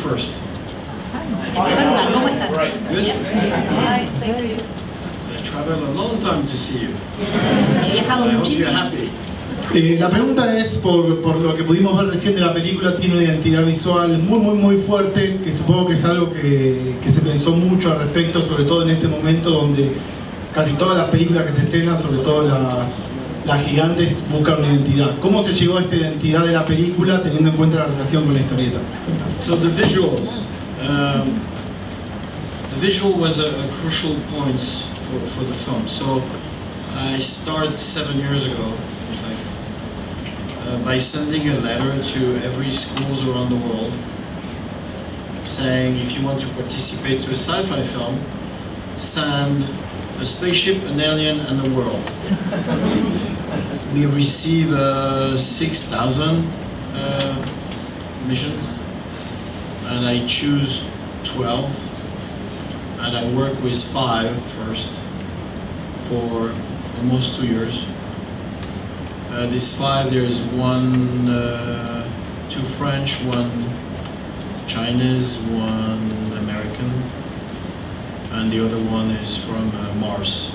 first? En primer lugar, ¿cómo están? Good? Bien. Because I traveled a long time to see you. He viajado I hope you're muchísimo. happy. La pregunta es, por lo que pudimos ver recién de la película, tiene una identidad visual muy fuerte, que supongo que es algo que se pensó mucho al respecto, sobre todo en este momento donde casi todas las películas que se estrenan, sobre todo las gigantes, buscan una identidad. ¿Cómo se llegó a esta identidad de la película teniendo en cuenta la relación con la historieta? So the visuals. The visual was a crucial point for the film. So I started 7 years ago, in fact, by sending a letter to every schools around the world saying if you want to participate to a sci-fi film, send a spaceship, an alien, and a world. We receive 6,000 missions, and I choose 12, and I work with 5 first for almost 2 years. These 5, there's 2 French, 1 Chinese, 1 American, and the other one is from Mars.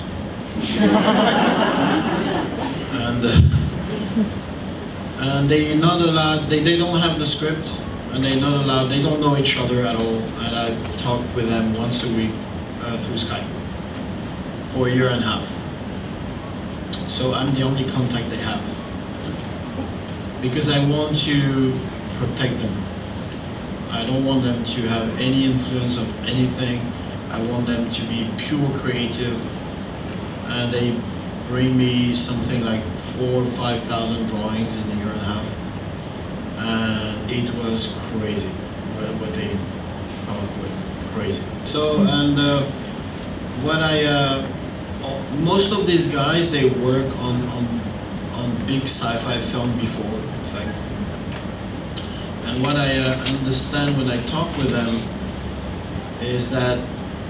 And they not allowed. They don't have the script, and they not allowed. They don't know each other at all. And I talk with them once a week through Skype for a year and a half. So I'm the only contact they have because I want to protect them. I don't want them to have any influence of anything. I want them to be pure creative, and they bring me something like 4,000 or 5,000 drawings in a year and a half, and it was crazy what they come up with, crazy. So and most of these guys, they work on big sci-fi film before, in fact. And what I understand when I talk with them is that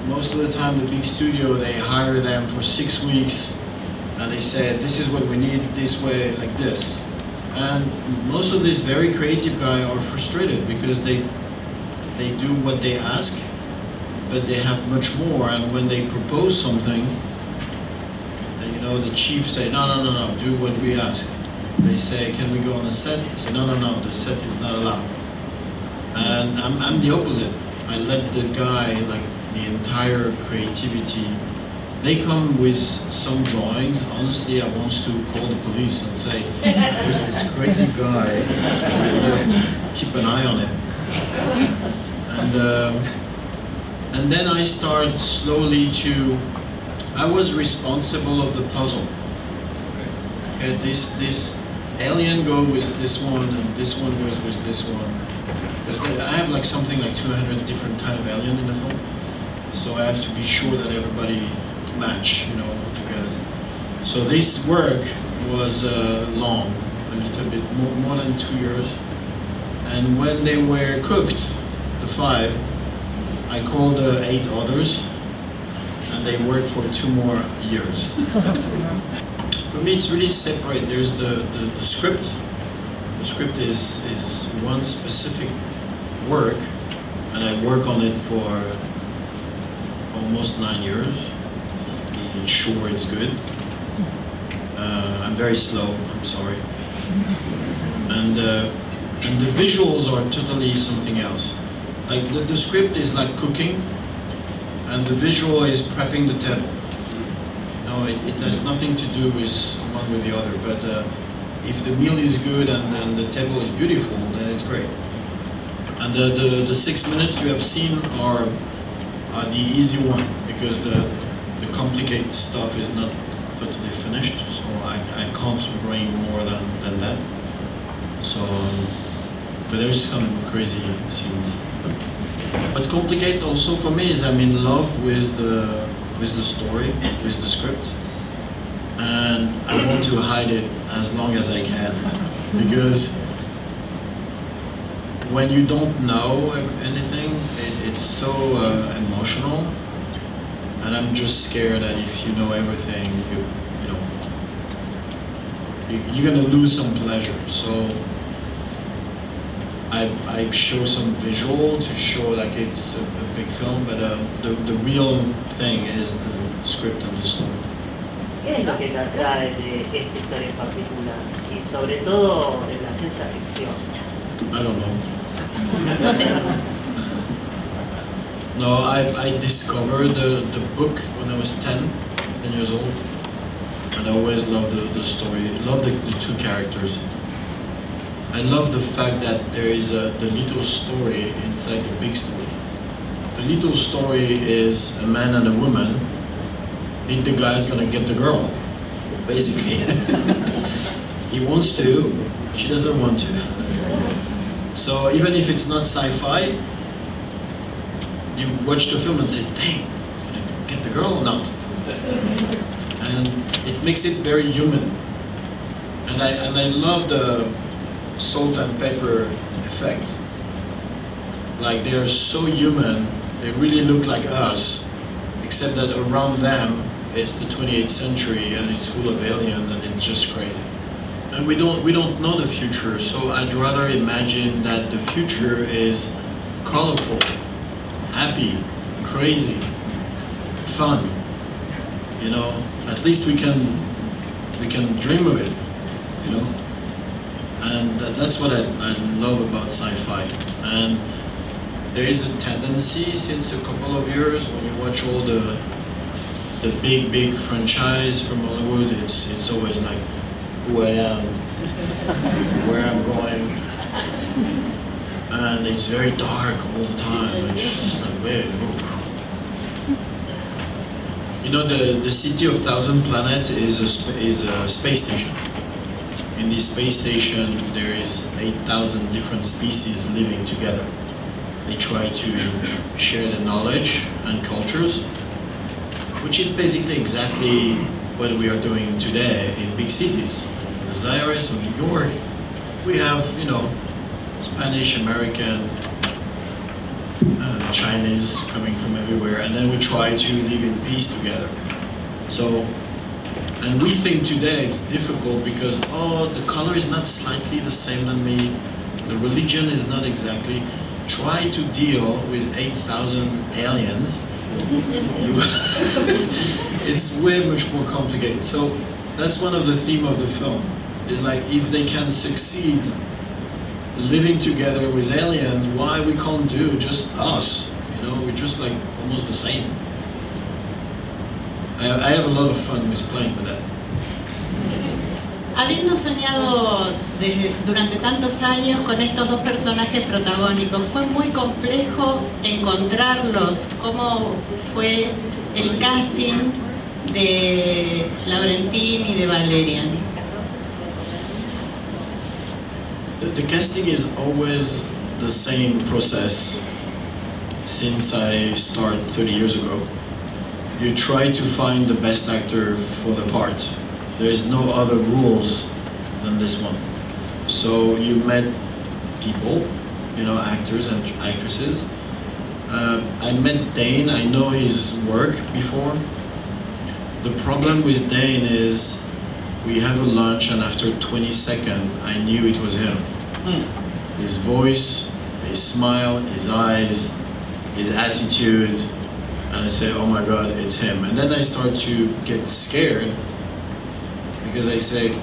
most of the time the big studio, they hire them for 6 weeks and they say, this is what we need, this way, like this. And most of these very creative guys are frustrated because they do what they ask, but they have much more. And when they propose something, you know, the chief say, no, do what we ask. They say, can we go on a set? I say, no, the set is not allowed. And I'm the opposite. I let the guy, like the entire creativity. They come with some drawings. Honestly, I want to call the police and say, there's this crazy guy, keep an eye on him. And then I start slowly to, I was responsible of the puzzle. Okay, this alien goes with this one, and this one goes with this one. Because I have like something like 200 different kind of alien in the film. So I have to be sure that everybody match, you know, together. So this work was long, a little bit more than 2 years. And when they were cooked, the 5, I called 8 others, and they worked for 2 more years. For me, it's really separate. There's the script. The script is one specific work, and I work on it for almost 9 years. Be sure it's good. I'm very slow. I'm sorry. And the visuals are totally something else. Like the script is like cooking, and the visual is prepping the table. No, it has nothing to do with one with the other. But if the meal is good and the table is beautiful, then it's great. And the 6 minutes you have seen are the easy one, because the complicated stuff is not totally finished. So I can't bring more than that. So, but there's some crazy scenes. What's complicated also for me is I'm in love with the story, with the script, and I want to hide it as long as I can, because when you don't know anything, it's so emotional, and I'm just scared that if you know everything, you're gonna lose some pleasure. So I show some visual to show like it's a big film, but the real thing is the script and the story. ¿Qué es lo que te atrae de esta historia en particular? Y sobre todo en la ciencia ficción. I don't know. No sé. No, I discovered the book when I was 10 years old, and I always loved the story. I love the two characters. I love the fact that there is the little story inside the big story. The little story is a man and a woman. The guy's gonna get the girl, basically. He wants to, she doesn't want to. So even if it's not sci-fi, you watch the film and say, dang, he's gonna get the girl or not? And it makes it very human. And I love the salt and pepper effect. Like they're so human, they really look like us, except that around them it's the 28th century and it's full of aliens and it's just crazy. And we don't know the future, so I'd rather imagine that the future is colorful, happy, crazy, fun. You know, at least we can dream of it, you know. And that's what I love about sci-fi. And there is a tendency since a couple of years when you watch all the big franchise from Hollywood, it's always like who I am, where I'm going, and it's very dark all the time. It's just like, wait, you know, the city of 1,000 planets is a space station. In this space station, there is 8,000 different species living together. They try to share the knowledge and cultures, which is basically exactly what we are doing today in big cities. In Buenos Aires or New York, we have, you know, Spanish, American, Chinese coming from everywhere, and then we try to live in peace together. So, and we think today it's difficult because, oh, the color is not slightly the same than me, the religion is not exactly. Try to deal with 8,000 aliens. It's way much more complicated. So that's one of the themes of the film. Is like if they can succeed living together with aliens, why we can't do just us? You know, we're just like almost the same. I have a lot of fun with playing with that. Habiendo soñado durante tantos años con estos dos personajes protagónicos, ¿fue muy complejo encontrarlos? ¿Cómo fue el casting de Laurentín y de Valerian? The casting is always the same process since I started 30 years ago. You try to find the best actor for the part. There is no other rules than this one. So you met people, you know, actors and actresses. I met Dane, I know his work before. The problem with Dane is we have a lunch and after 20 seconds I knew it was him. His voice, his smile, his eyes, his attitude, and I say, oh my God, it's him. And then I start to get scared because I say,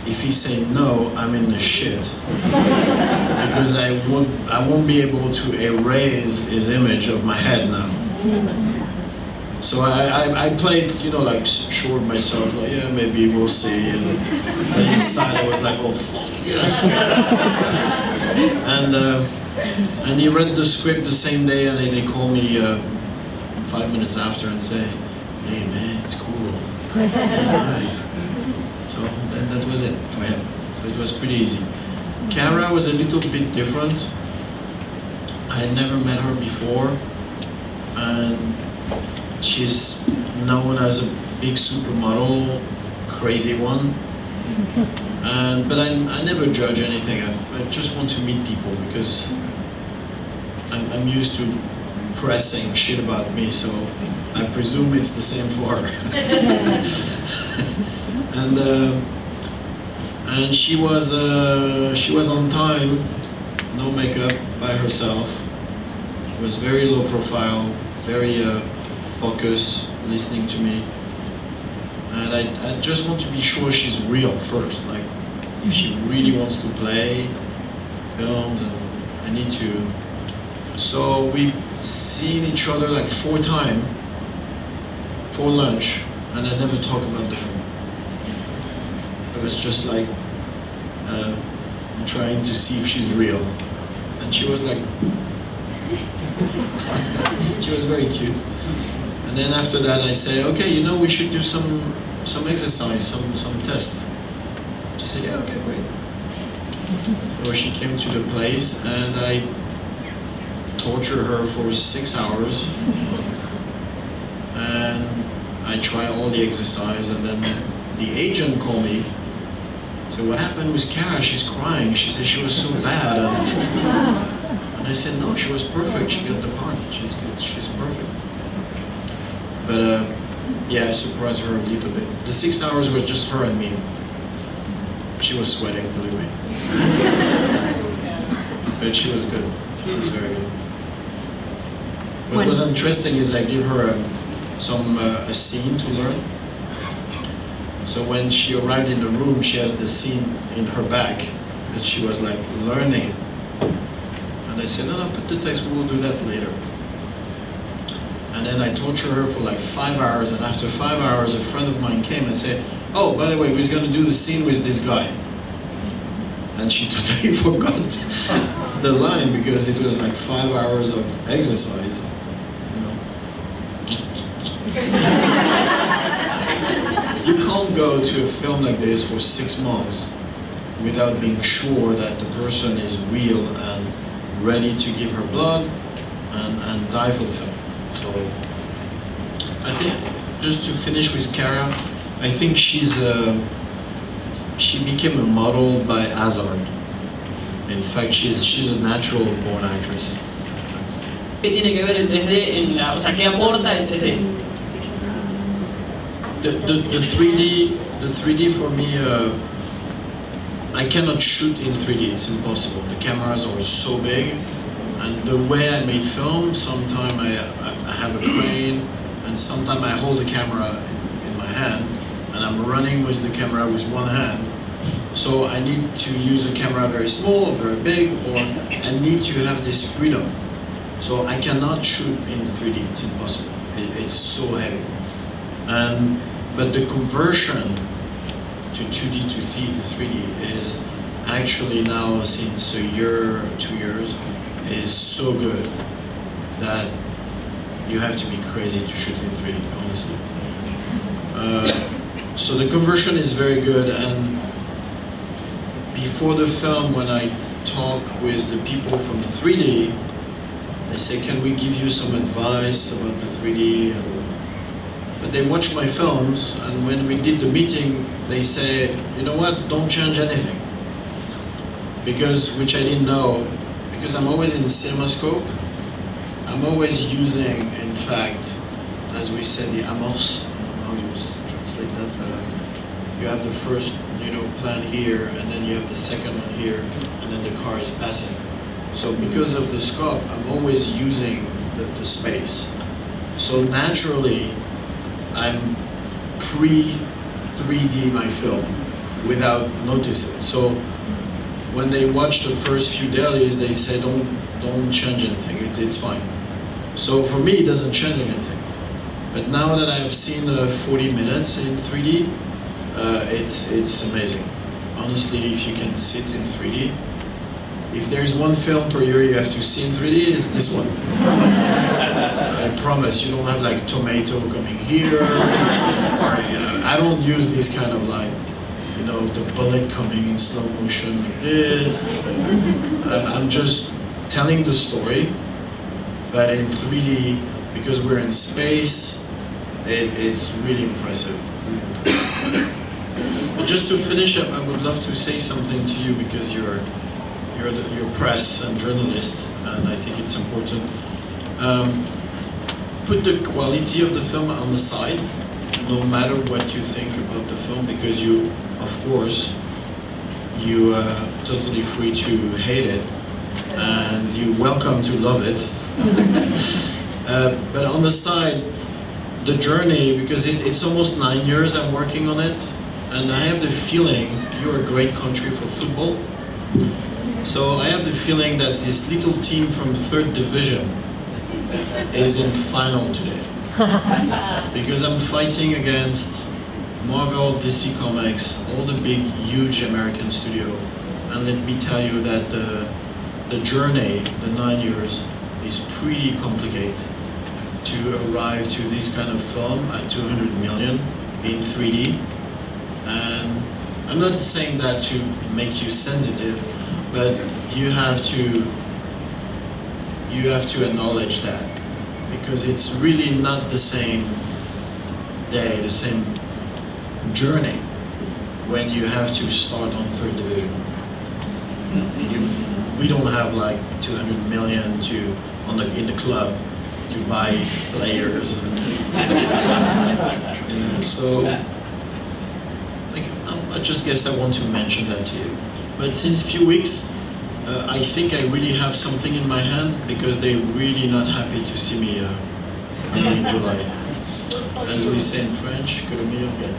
if he say no, I'm in the shit. Because I won't be able to erase his image of my head now. So I played, you know, like sure myself, like yeah, maybe we'll see. And inside I was like, oh fuck yes. And he read the script the same day, and they call me 5 minutes after and say, hey man, it's cool. It's nice. So that was it for him. So it was pretty easy. Cara was a little bit different. I had never met her before, and she's known as a big supermodel, crazy one. But I never judge anything. I just want to meet people because I'm used to pressing shit about me, so I presume it's the same for her. And she was on time, no makeup, by herself. She was very low profile, very focused, listening to me. And I just want to be sure she's real first, like if she really wants to play films, and I need to. So we've seen each other like 4 times for lunch, and I never talk about the film. It was just like trying to see if she's real. And she was like, she was very cute. And then after that I say, okay, you know, we should do some exercise, some test. She said, yeah, okay, great. So she came to the place and I torture her for 6 hours. And I try all the exercise, and then the agent called me. So what happened with Cara? She's crying. She said she was so bad. And I said, no, she was perfect. She got the part. She's good. She's perfect. But yeah, I surprised her a little bit. The 6 hours was just her and me. She was sweating, believe me. But she was good. She was very good. What was interesting is I give her a scene to learn. So when she arrived in the room, she has the scene in her back, because she was like learning it. And I said, no, put the text, we will do that later. And then I tortured her for like 5 hours, and after 5 hours, a friend of mine came and said, oh, by the way, we're going to do the scene with this guy. And she totally forgot the line, because it was like 5 hours of exercise. You can't go to a film like this for 6 months without being sure that the person is real and ready to give her blood and die for the film. So I think, just to finish with Cara, I think she became a model by hazard. In fact, she's a natural born actress. ¿Qué tiene que ver el 3D o sea, qué aporta el 3D? The 3D for me, I cannot shoot in 3D, it's impossible. The cameras are so big, and the way I made film, sometimes I have a crane, and sometimes I hold the camera in my hand, and I'm running with the camera with one hand. So I need to use a camera very small or very big, or I need to have this freedom. So I cannot shoot in 3D, it's impossible. It's so heavy. But the conversion to 2D to 3D is actually now, since a year, 2 years, is so good that you have to be crazy to shoot in 3D, honestly. So the conversion is very good, and before the film, when I talk with the people from 3D, they say, can we give you some advice about the 3D? But they watch my films, and when we did the meeting, they say, you know what, don't change anything. Because, which I didn't know, because I'm always in CinemaScope, I'm always using, in fact, as we said, the amorce, I don't know how you translate that, but you have the first, plan here, and then you have the second one here, and then the car is passing. So because of the scope, I'm always using the space. So naturally, I'm pre-3D my film without noticing. So when they watch the first few dailies, they say, don't change anything, it's fine. So for me, it doesn't change anything. But now that I've seen 40 minutes in 3D, it's amazing. Honestly, if you can sit in 3D, if there's one film per year you have to see in 3D, it's this one. I promise, you don't have like tomato coming here, or I don't use this kind of like, the bullet coming in slow motion like this. I'm just telling the story, but in 3D, because we're in space, it's really impressive. But just to finish up, I would love to say something to you, because you're press and journalist, and I think it's important. Put the quality of the film on the side, no matter what you think about the film, because you, of course, you are totally free to hate it, and you're welcome to love it. But on the side, the journey, because it's almost 9 years I'm working on it, and I have the feeling you're a great country for football. So I have the feeling that this little team from 3rd division is in final today. Because I'm fighting against Marvel, DC Comics, all the big, huge American studio. And let me tell you that the journey, the 9 years, is pretty complicated to arrive to this kind of film at 200 million in 3D. And I'm not saying that to make you sensitive, but you have to acknowledge that, because it's really not the same day, the same journey when you have to start on 3rd division. We don't have like 200 million in the club to buy players, and so like, I just guess I want to mention that to you. But since few weeks, I think I really have something in my hand, because they're really not happy to see me in July. As we say in French, que le meilleur gagne.